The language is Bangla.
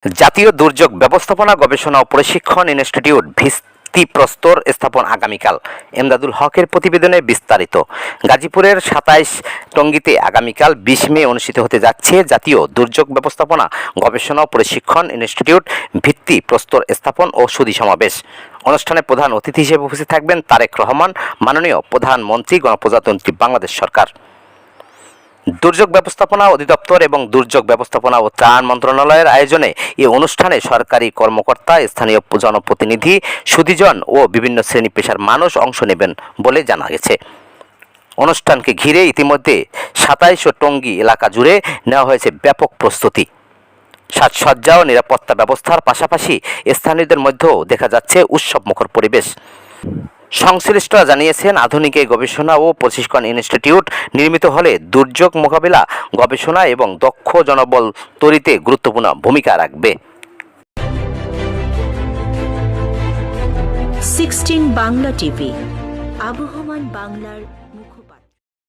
জাতীয় দুর্যোগ ব্যবস্থাপনা গবেষণা ও প্রশিক্ষণ ইনস্টিটিউট ভিত্তিপ্রস্তর স্থাপন আগামীকাল। এমদাদুল হকের প্রতিবেদনে বিস্তারিত। গাজীপুরের ২৭ টঙ্গীতে আগামীকাল ২০ মে অনুষ্ঠিত হতে যাচ্ছে জাতীয় দুর্যোগ ব্যবস্থাপনা গবেষণা ও প্রশিক্ষণ ইনস্টিটিউট ভিত্তিপ্রস্তর স্থাপন ও সুধী সমাবেশ। অনুষ্ঠানে প্রধান অতিথি হিসেবে উপস্থিত থাকবেন তারেক রহমান, মাননীয় প্রধানমন্ত্রী, গণপ্রজাতন্ত্রী বাংলাদেশ সরকার। দুর্যোগ ব্যবস্থাপনা অধিদপ্তর এবং দুর্যোগ ব্যবস্থাপনা ও ত্রাণ মন্ত্রণালয়ের আয়োজনে এই অনুষ্ঠানে সরকারি কর্মকর্তা, স্থানীয় জনপ্রতিনিধি, সুধীজন ও বিভিন্ন শ্রেণী পেশার মানুষ অংশ নেবেন বলে জানা গেছে। অনুষ্ঠানকে ঘিরে ইতিমধ্যে ২৭ ও টঙ্গী এলাকা জুড়ে নেওয়া হয়েছে ব্যাপক প্রস্তুতি। সাজসজ্জা ও নিরাপত্তা ব্যবস্থার পাশাপাশি স্থানীয়দের মধ্যেও দেখা যাচ্ছে উৎসবমুখর পরিবেশ। সংশ্লিষ্টরা জানিয়েছেন, আধুনিক এই গবেষণা ও প্রশিক্ষণ ইনস্টিটিউট নির্মিত হলে দুর্যোগ মোকাবিলা, গবেষণা এবং দক্ষ জনবল তৈরিতে গুরুত্বপূর্ণ ভূমিকা রাখবে। 16 বাংলা টিভি, আবহমান বাংলার মুখ।